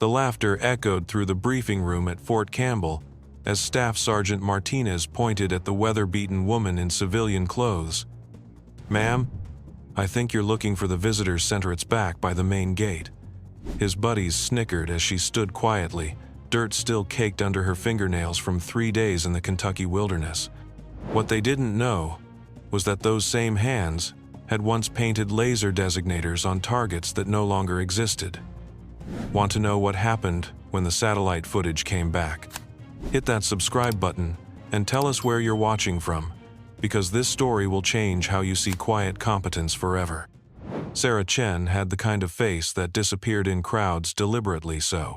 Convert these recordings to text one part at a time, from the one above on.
The laughter echoed through the briefing room at Fort Campbell as Staff Sergeant Martinez pointed at the weather-beaten woman in civilian clothes. "Ma'am, I think you're looking for the visitors center. It's back by the main gate." His buddies snickered as she stood quietly, dirt still caked under her fingernails from 3 days in the Kentucky wilderness. What they didn't know was that those same hands had once painted laser designators on targets that no longer existed. Want to know what happened when the satellite footage came back? Hit that subscribe button and tell us where you're watching from, because this story will change how you see quiet competence forever. Sarah Chen had the kind of face that disappeared in crowds deliberately so.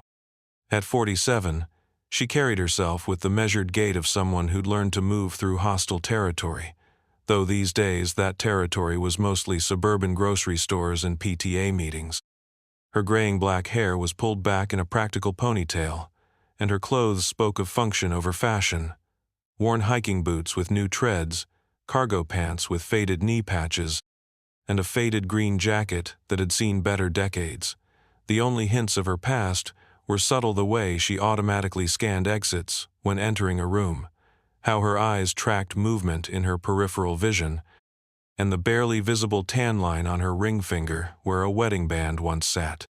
At 47, she carried herself with the measured gait of someone who'd learned to move through hostile territory, though these days that territory was mostly suburban grocery stores and PTA meetings. Her graying black hair was pulled back in a practical ponytail, and her clothes spoke of function over fashion. Worn hiking boots with new treads, cargo pants with faded knee patches, and a faded green jacket that had seen better decades. The only hints of her past were subtle: the way she automatically scanned exits when entering a room, how her eyes tracked movement in her peripheral vision, and the barely visible tan line on her ring finger where a wedding band once sat.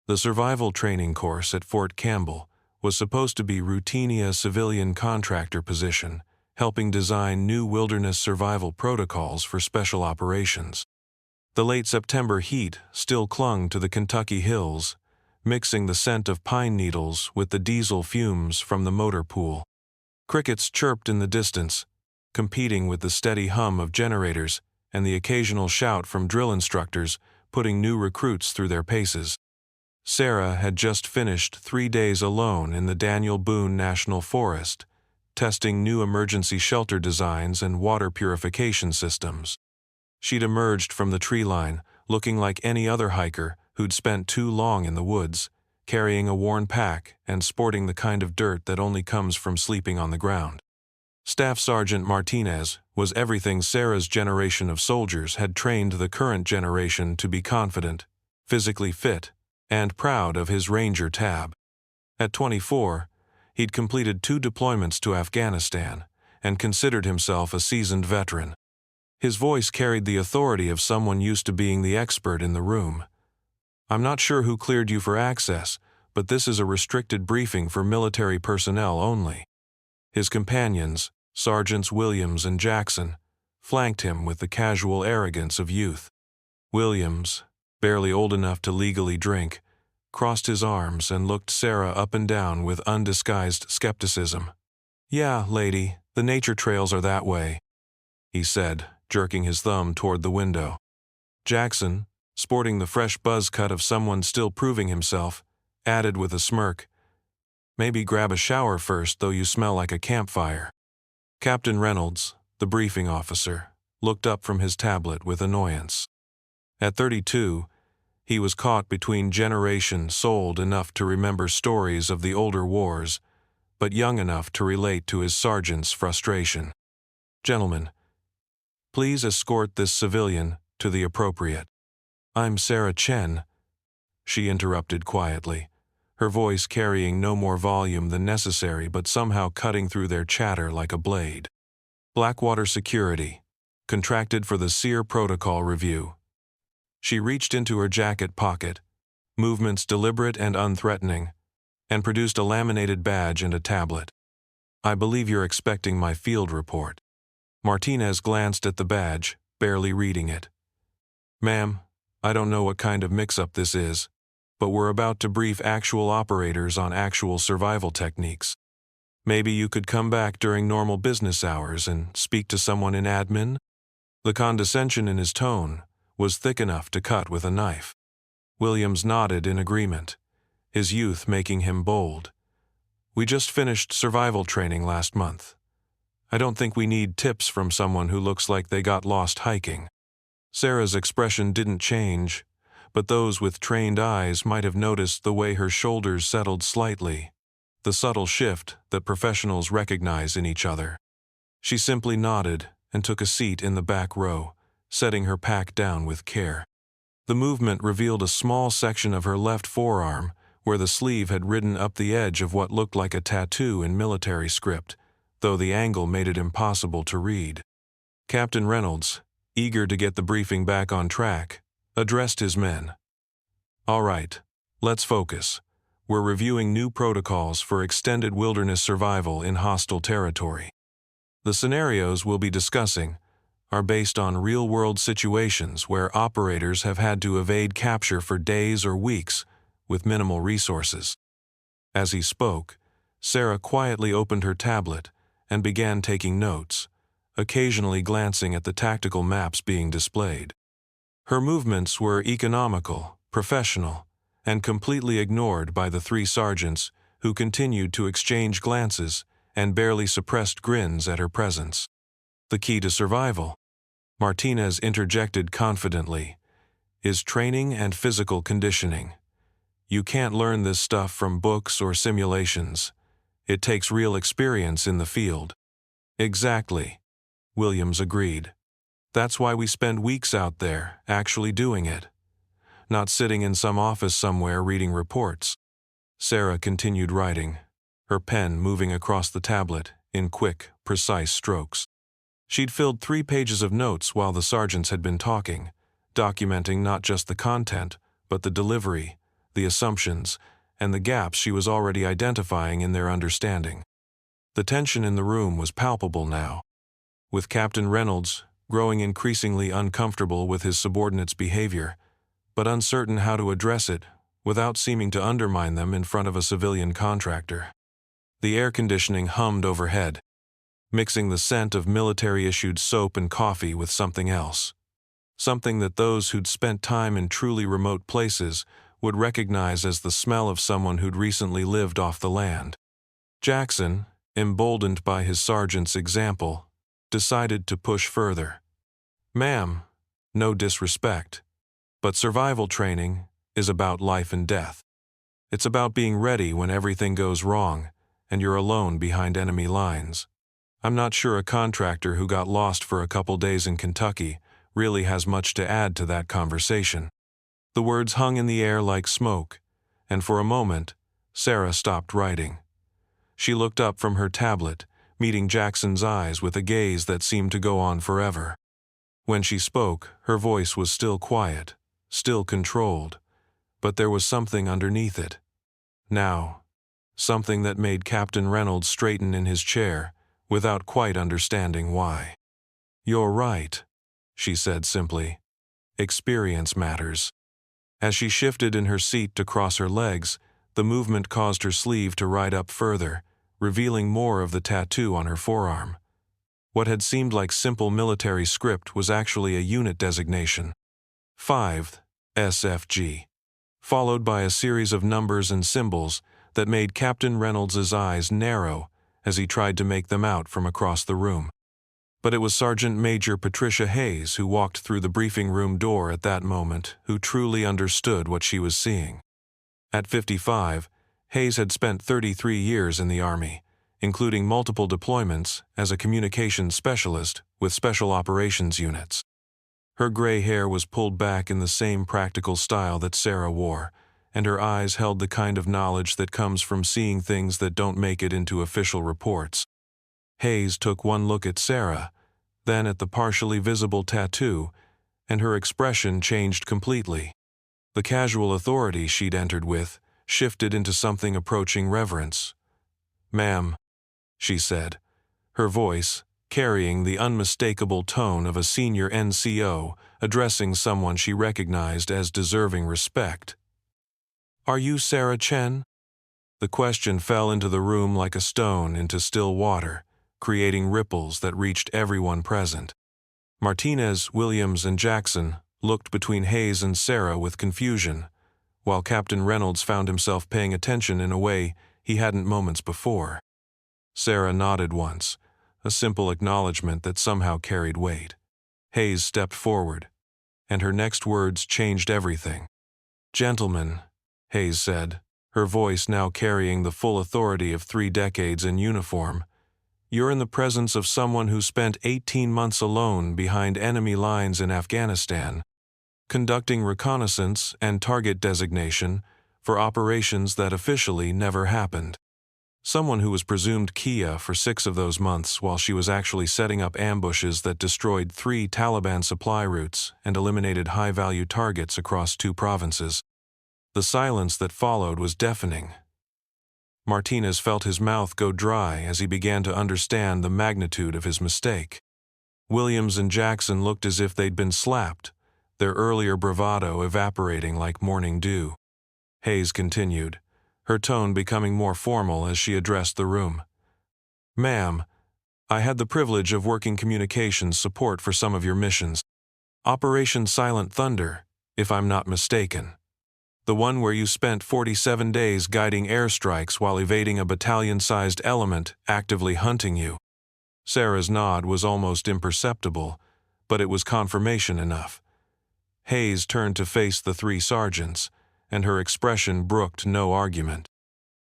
The survival training course at Fort Campbell was supposed to be routinely a civilian contractor position, helping design new wilderness survival protocols for special operations. The late September heat still clung to the Kentucky hills, mixing the scent of pine needles with the diesel fumes from the motor pool. Crickets chirped in the distance, competing with the steady hum of generators and the occasional shout from drill instructors putting new recruits through their paces. Sarah had just finished 3 days alone in the Daniel Boone National Forest, testing new emergency shelter designs and water purification systems. She'd emerged from the tree line, looking like any other hiker who'd spent too long in the woods, carrying a worn pack and sporting the kind of dirt that only comes from sleeping on the ground. Staff Sergeant Martinez was everything Sarah's generation of soldiers had trained the current generation to be: confident, physically fit, and proud of his Ranger tab. At 24, he'd completed 2 deployments to Afghanistan and considered himself a seasoned veteran. His voice carried the authority of someone used to being the expert in the room. "I'm not sure who cleared you for access, but this is a restricted briefing for military personnel only." His companions, Sergeants Williams and Jackson, flanked him with the casual arrogance of youth. Williams, barely old enough to legally drink, crossed his arms and looked Sarah up and down with undisguised skepticism. "Yeah, lady, the nature trails are that way," he said, jerking his thumb toward the window. Jackson, sporting the fresh buzz cut of someone still proving himself, added with a smirk, "Maybe grab a shower first, though you smell like a campfire." Captain Reynolds, the briefing officer, looked up from his tablet with annoyance. At 32, he was caught between generations old enough to remember stories of the older wars, but young enough to relate to his sergeant's frustration. "Gentlemen, please escort this civilian to the appropriate." "I'm Sarah Chen," she interrupted quietly, her voice carrying no more volume than necessary but somehow cutting through their chatter like a blade. "Blackwater Security, contracted for the SEER Protocol Review." She reached into her jacket pocket, movements deliberate and unthreatening, and produced a laminated badge and a tablet. "I believe you're expecting my field report." Martinez glanced at the badge, barely reading it. "Ma'am, I don't know what kind of mix-up this is, but we're about to brief actual operators on actual survival techniques. Maybe you could come back during normal business hours and speak to someone in admin?" The condescension in his tone was thick enough to cut with a knife. Williams nodded in agreement, his youth making him bold. "We just finished survival training last month. I don't think we need tips from someone who looks like they got lost hiking." Sarah's expression didn't change, but those with trained eyes might have noticed the way her shoulders settled slightly, the subtle shift that professionals recognize in each other. She simply nodded and took a seat in the back row, setting her pack down with care. The movement revealed a small section of her left forearm where the sleeve had ridden up the edge of what looked like a tattoo in military script, though the angle made it impossible to read. Captain Reynolds, eager to get the briefing back on track, addressed his men. "All right, let's focus. We're reviewing new protocols for extended wilderness survival in hostile territory. The scenarios we'll be discussing are based on real-world situations where operators have had to evade capture for days or weeks with minimal resources." As he spoke, Sarah quietly opened her tablet and began taking notes, occasionally glancing at the tactical maps being displayed. Her movements were economical, professional, and completely ignored by the three sergeants who continued to exchange glances and barely suppressed grins at her presence. "The key to survival," Martinez interjected confidently, "is training and physical conditioning. You can't learn this stuff from books or simulations. It takes real experience in the field." "Exactly," Williams agreed. "That's why we spend weeks out there, actually doing it. Not sitting in some office somewhere reading reports." Sarah continued writing, her pen moving across the tablet in quick, precise strokes. She'd filled 3 pages of notes while the sergeants had been talking, documenting not just the content, but the delivery, the assumptions, and the gaps she was already identifying in their understanding. The tension in the room was palpable now, with Captain Reynolds growing increasingly uncomfortable with his subordinates' behavior, but uncertain how to address it without seeming to undermine them in front of a civilian contractor. The air conditioning hummed overhead, mixing the scent of military-issued soap and coffee with something else. Something that those who'd spent time in truly remote places would recognize as the smell of someone who'd recently lived off the land. Jackson, emboldened by his sergeant's example, decided to push further. "Ma'am, no disrespect, but survival training is about life and death. It's about being ready when everything goes wrong and you're alone behind enemy lines. I'm not sure a contractor who got lost for a couple days in Kentucky really has much to add to that conversation." The words hung in the air like smoke, and for a moment, Sarah stopped writing. She looked up from her tablet, meeting Jackson's eyes with a gaze that seemed to go on forever. When she spoke, her voice was still quiet, still controlled, but there was something underneath it. Now, something that made Captain Reynolds straighten in his chair, without quite understanding why. "You're right," she said simply. "Experience matters." As she shifted in her seat to cross her legs, the movement caused her sleeve to ride up further, revealing more of the tattoo on her forearm. What had seemed like simple military script was actually a unit designation. 5th SFG, followed by a series of numbers and symbols that made Captain Reynolds's eyes narrow as he tried to make them out from across the room. But it was Sergeant Major Patricia Hayes who walked through the briefing room door at that moment, who truly understood what she was seeing. At 55, Hayes had spent 33 years in the Army, including multiple deployments as a communications specialist with special operations units. Her gray hair was pulled back in the same practical style that Sarah wore, and her eyes held the kind of knowledge that comes from seeing things that don't make it into official reports. Hayes took one look at Sarah, then at the partially visible tattoo, and her expression changed completely. The casual authority she'd entered with shifted into something approaching reverence. "Ma'am," she said, her voice carrying the unmistakable tone of a senior NCO addressing someone she recognized as deserving respect. "Are you Sarah Chen?" The question fell into the room like a stone into still water, creating ripples that reached everyone present. Martinez, Williams, and Jackson looked between Hayes and Sarah with confusion, while Captain Reynolds found himself paying attention in a way he hadn't moments before. Sarah nodded once, a simple acknowledgement that somehow carried weight. Hayes stepped forward, and her next words changed everything. "Gentlemen," Hayes said, her voice now carrying the full authority of 3 decades in uniform, "you're in the presence of someone who spent 18 months alone behind enemy lines in Afghanistan, conducting reconnaissance and target designation for operations that officially never happened. Someone who was presumed Kia for 6 of those months while she was actually setting up ambushes that destroyed 3 Taliban supply routes and eliminated high-value targets across 2 provinces. The silence that followed was deafening. Martinez felt his mouth go dry as he began to understand the magnitude of his mistake. Williams and Jackson looked as if they'd been slapped, their earlier bravado evaporating like morning dew. Hayes continued, her tone becoming more formal as she addressed the room. "Ma'am, I had the privilege of working communications support for some of your missions. Operation Silent Thunder, if I'm not mistaken. The one where you spent 47 days guiding airstrikes while evading a battalion-sized element actively hunting you." Sarah's nod was almost imperceptible, but it was confirmation enough. Hayes turned to face the 3 sergeants, and her expression brooked no argument.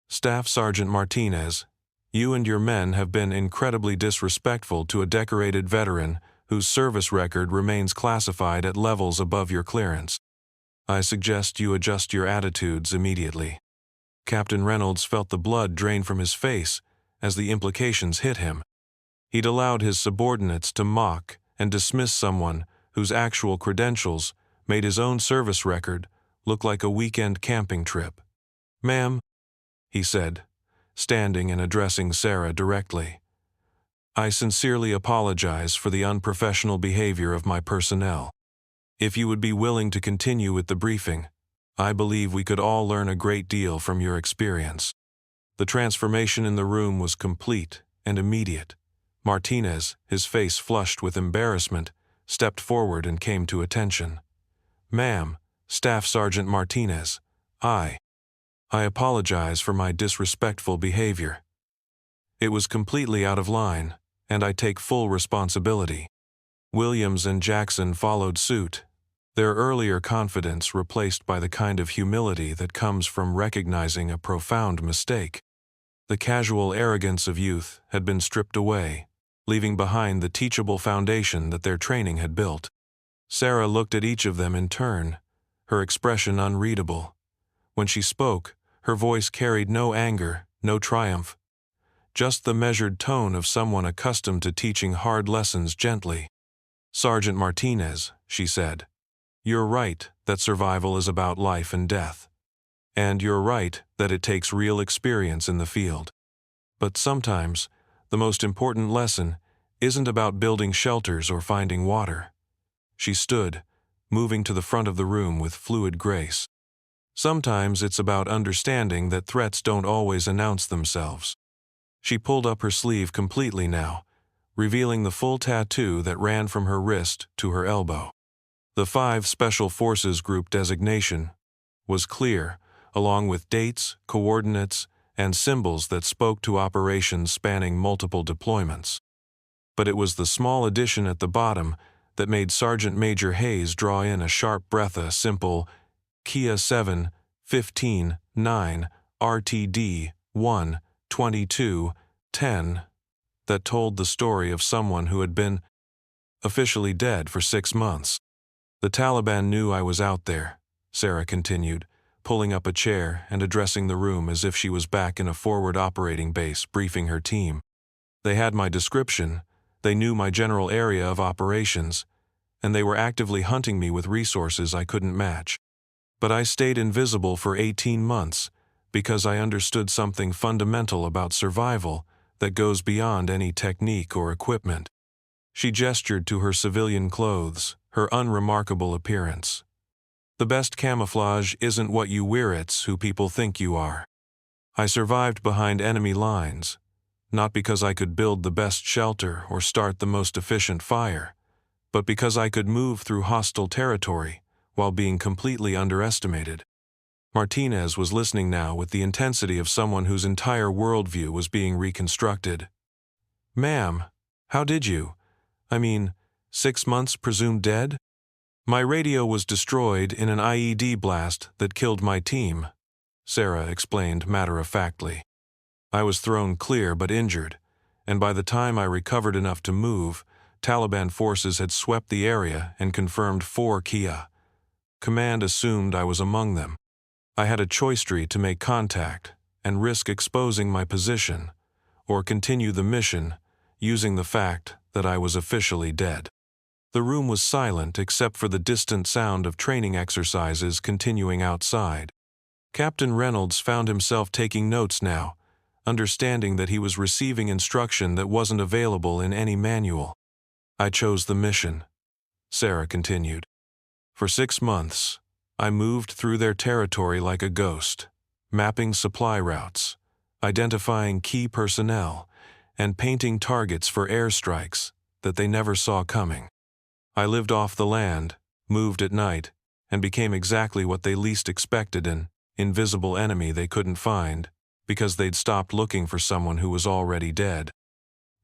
"Staff Sergeant Martinez, you and your men have been incredibly disrespectful to a decorated veteran whose service record remains classified at levels above your clearance. I suggest you adjust your attitudes immediately." Captain Reynolds felt the blood drain from his face as the implications hit him. He'd allowed his subordinates to mock and dismiss someone whose actual credentials made his own service record look like a weekend camping trip. "Ma'am," he said, standing and addressing Sarah directly, "I sincerely apologize for the unprofessional behavior of my personnel. If you would be willing to continue with the briefing, I believe we could all learn a great deal from your experience." The transformation in the room was complete and immediate. Martinez, his face flushed with embarrassment, stepped forward and came to attention. "Ma'am, Staff Sergeant Martinez, I apologize for my disrespectful behavior. It was completely out of line, and I take full responsibility." Williams and Jackson followed suit, their earlier confidence replaced by the kind of humility that comes from recognizing a profound mistake. The casual arrogance of youth had been stripped away, leaving behind the teachable foundation that their training had built. Sarah looked at each of them in turn, her expression unreadable. When she spoke, her voice carried no anger, no triumph, just the measured tone of someone accustomed to teaching hard lessons gently. "Sergeant Martinez," she said, "you're right that survival is about life and death. And you're right that it takes real experience in the field. But sometimes, the most important lesson isn't about building shelters or finding water." She stood, moving to the front of the room with fluid grace. "Sometimes it's about understanding that threats don't always announce themselves." She pulled up her sleeve completely now, revealing the full tattoo that ran from her wrist to her elbow. The 5 Special Forces Group designation was clear, along with dates, coordinates, and symbols that spoke to operations spanning multiple deployments. But it was the small addition at the bottom that made Sergeant Major Hayes draw in a sharp breath, a simple Kia 7, 15, 9, RTD 1, 22, 10, that told the story of someone who had been officially dead for 6 months. "The Taliban knew I was out there," Sarah continued, pulling up a chair and addressing the room as if she was back in a forward operating base briefing her team. "They had my description, they knew my general area of operations, and they were actively hunting me with resources I couldn't match. But I stayed invisible for 18 months because I understood something fundamental about survival that goes beyond any technique or equipment." She gestured to her civilian clothes, her unremarkable appearance. "The best camouflage isn't what you wear, it's who people think you are. I survived behind enemy lines, not because I could build the best shelter or start the most efficient fire, but because I could move through hostile territory while being completely underestimated." Martinez was listening now with the intensity of someone whose entire worldview was being reconstructed. "Ma'am, how did you? 6 months presumed dead? My radio was destroyed in an IED blast that killed my team," Sarah explained matter-of-factly. "I was thrown clear but injured, and by the time I recovered enough to move, Taliban forces had swept the area and confirmed 4 Kia. Command assumed I was among them. I had a choice to make contact and risk exposing my position, or continue the mission using the fact that I was officially dead. The room was silent except for the distant sound of training exercises continuing outside. Captain Reynolds found himself taking notes now, understanding that he was receiving instruction that wasn't available in any manual. I chose the mission, Sarah continued. For 6 months, I moved through their territory like a ghost, mapping supply routes, identifying key personnel, and painting targets for airstrikes that they never saw coming. I lived off the land, moved at night, and became exactly what they least expected, an invisible enemy they couldn't find, because they'd stopped looking for someone who was already dead.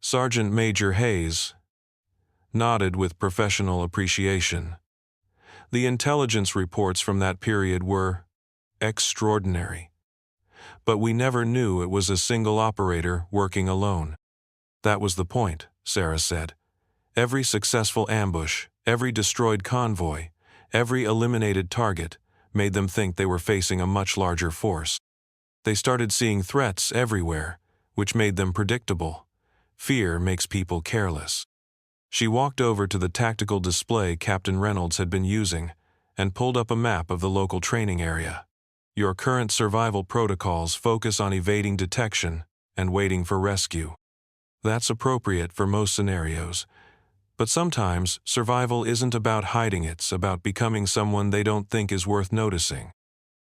Sergeant Major Hayes nodded with professional appreciation. The intelligence reports from that period were extraordinary. But we never knew it was a single operator working alone. That was the point, Sarah said. Every successful ambush, every destroyed convoy, every eliminated target made them think they were facing a much larger force. They started seeing threats everywhere, which made them predictable. Fear makes people careless. She walked over to the tactical display Captain Reynolds had been using and pulled up a map of the local training area. Your current survival protocols focus on evading detection and waiting for rescue. That's appropriate for most scenarios. But sometimes, survival isn't about hiding, it's about becoming someone they don't think is worth noticing.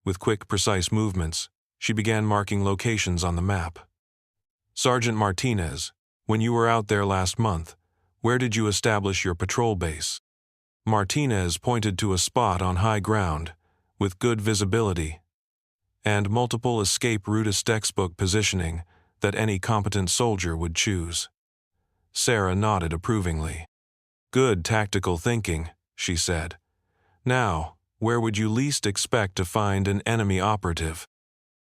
With quick, precise movements, she began marking locations on the map. Sergeant Martinez, when you were out there last month, where did you establish your patrol base? Martinez pointed to a spot on high ground, with good visibility, and multiple escape routes textbook positioning that any competent soldier would choose. Sarah nodded approvingly. Good tactical thinking, she said. Now, where would you least expect to find an enemy operative?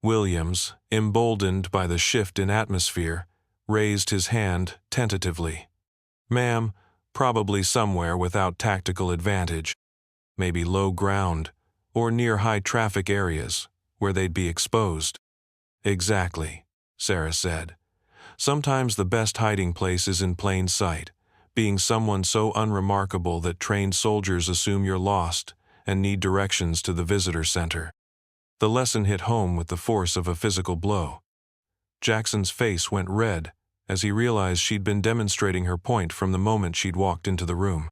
Williams, emboldened by the shift in atmosphere, raised his hand tentatively. Ma'am, probably somewhere without tactical advantage. Maybe low ground, or near high traffic areas, where they'd be exposed. Exactly, Sarah said. Sometimes the best hiding place is in plain sight, being someone so unremarkable that trained soldiers assume you're lost and need directions to the visitor center. The lesson hit home with the force of a physical blow. Jackson's face went red as he realized she'd been demonstrating her point from the moment she'd walked into the room.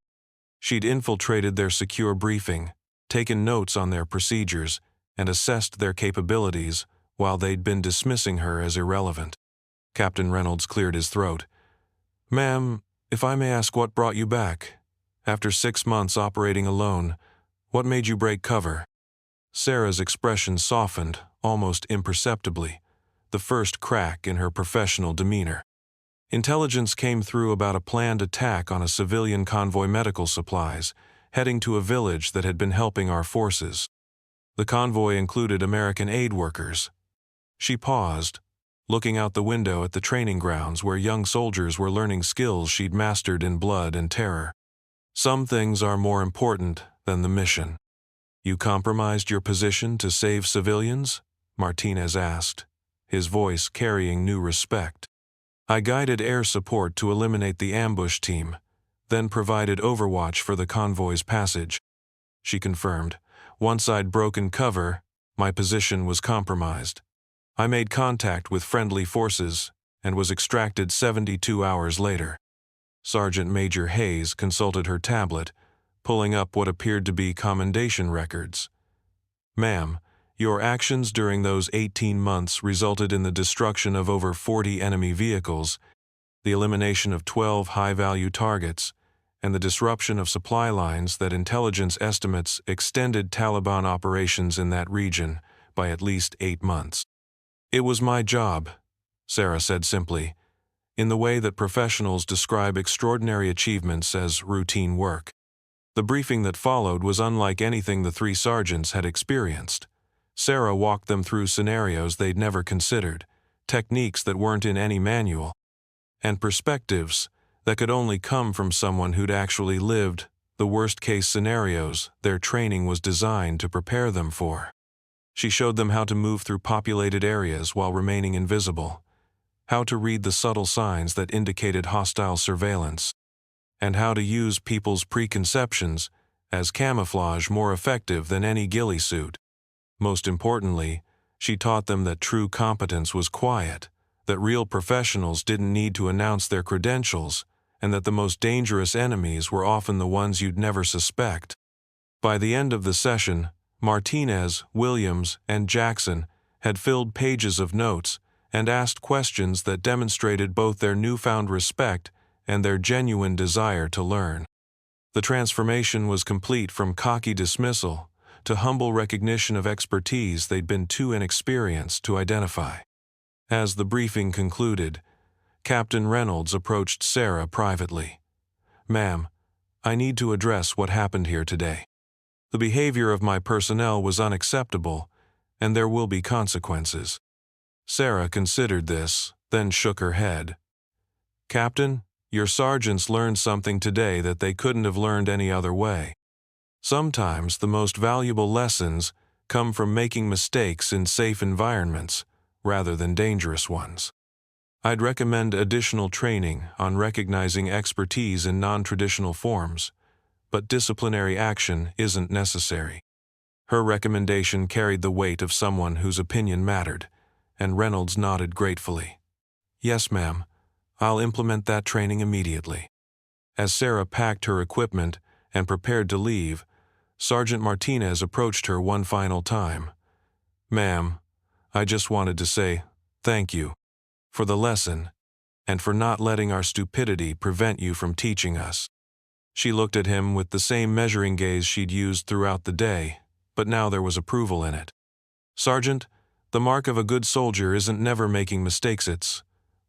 She'd infiltrated their secure briefing, taken notes on their procedures, and assessed their capabilities while they'd been dismissing her as irrelevant. Captain Reynolds cleared his throat. Ma'am, if I may ask, what brought you back? After 6 months operating alone, what made you break cover? Sarah's expression softened, almost imperceptibly, the first crack in her professional demeanor. Intelligence came through about a planned attack on a civilian convoy medical supplies, heading to a village that had been helping our forces. The convoy included American aid workers. She paused, looking out the window at the training grounds where young soldiers were learning skills she'd mastered in Blood and Terror. Some things are more important than the mission. You compromised your position to save civilians? Martinez asked, his voice carrying new respect. I guided air support to eliminate the ambush team, then provided overwatch for the convoy's passage. She confirmed. Once I'd broken cover, my position was compromised. I made contact with friendly forces and was extracted 72 hours later. Sergeant Major Hayes consulted her tablet, pulling up what appeared to be commendation records. Ma'am, your actions during those 18 months resulted in the destruction of over 40 enemy vehicles, the elimination of 12 high-value targets, and the disruption of supply lines that intelligence estimates extended Taliban operations in that region by at least 8 months. It was my job, Sarah said simply, in the way that professionals describe extraordinary achievements as routine work. The briefing that followed was unlike anything the 3 sergeants had experienced. Sarah walked them through scenarios they'd never considered, techniques that weren't in any manual, and perspectives that could only come from someone who'd actually lived the worst-case scenarios their training was designed to prepare them for. She showed them how to move through populated areas while remaining invisible, how to read the subtle signs that indicated hostile surveillance, and how to use people's preconceptions as camouflage more effective than any ghillie suit. Most importantly, she taught them that true competence was quiet, that real professionals didn't need to announce their credentials, and that the most dangerous enemies were often the ones you'd never suspect. By the end of the session, Martinez, Williams, and Jackson had filled pages of notes and asked questions that demonstrated both their newfound respect and their genuine desire to learn. The transformation was complete from cocky dismissal to humble recognition of expertise they'd been too inexperienced to identify. As the briefing concluded, Captain Reynolds approached Sarah privately. "Ma'am, I need to address what happened here today. The behavior of my personnel was unacceptable, and there will be consequences." Sarah considered this, then shook her head. "Captain, your sergeants learned something today that they couldn't have learned any other way. Sometimes the most valuable lessons come from making mistakes in safe environments rather than dangerous ones. I'd recommend additional training on recognizing expertise in non-traditional forms, but disciplinary action isn't necessary." Her recommendation carried the weight of someone whose opinion mattered, and Reynolds nodded gratefully. "Yes, ma'am. I'll implement that training immediately." As Sarah packed her equipment and prepared to leave, Sergeant Martinez approached her one final time. "Ma'am, I just wanted to say thank you for the lesson and for not letting our stupidity prevent you from teaching us." She looked at him with the same measuring gaze she'd used throughout the day, but now there was approval in it. "Sergeant, the mark of a good soldier isn't never making mistakes, it's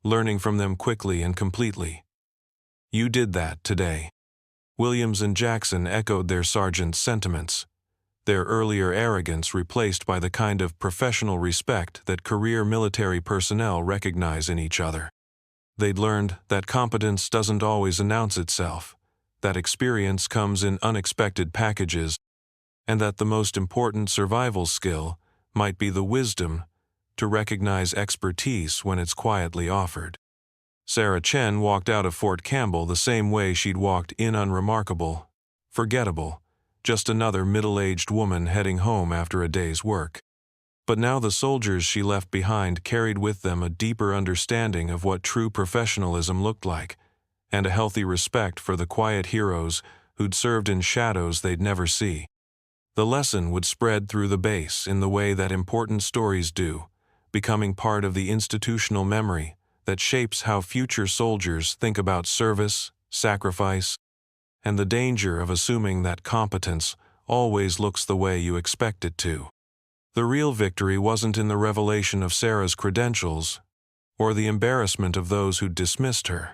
learning from them quickly and completely. You did that today." Williams and Jackson echoed their sergeant's sentiments, their earlier arrogance replaced by the kind of professional respect that career military personnel recognize in each other. They'd learned that competence doesn't always announce itself, that experience comes in unexpected packages, and that the most important survival skill might be the wisdom to recognize expertise when it's quietly offered. Sarah Chen walked out of Fort Campbell the same way she'd walked in, unremarkable, forgettable, just another middle-aged woman heading home after a day's work. But now the soldiers she left behind carried with them a deeper understanding of what true professionalism looked like, and a healthy respect for the quiet heroes who'd served in shadows they'd never see. The lesson would spread through the base in the way that important stories do, becoming part of the institutional memory that shapes how future soldiers think about service, sacrifice, and the danger of assuming that competence always looks the way you expect it to. The real victory wasn't in the revelation of Sarah's credentials or the embarrassment of those who'd dismissed her.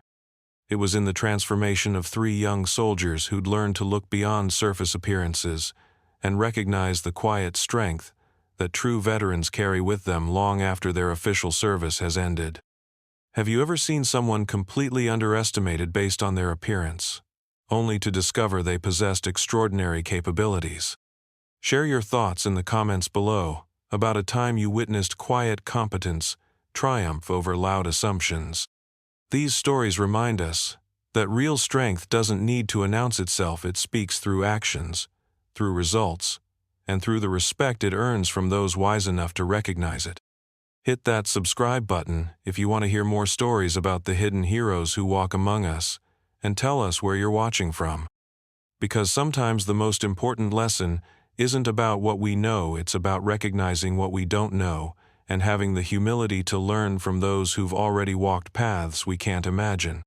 It was in the transformation of 3 young soldiers who'd learned to look beyond surface appearances and recognize the quiet strength that true veterans carry with them long after their official service has ended. Have you ever seen someone completely underestimated based on their appearance, only to discover they possessed extraordinary capabilities? Share your thoughts in the comments below about a time you witnessed quiet competence triumph over loud assumptions. These stories remind us that real strength doesn't need to announce itself. It speaks through actions, through results, and through the respect it earns from those wise enough to recognize it. Hit that subscribe button if you want to hear more stories about the hidden heroes who walk among us, and tell us where you're watching from. Because sometimes the most important lesson isn't about what we know, it's about recognizing what we don't know and having the humility to learn from those who've already walked paths we can't imagine.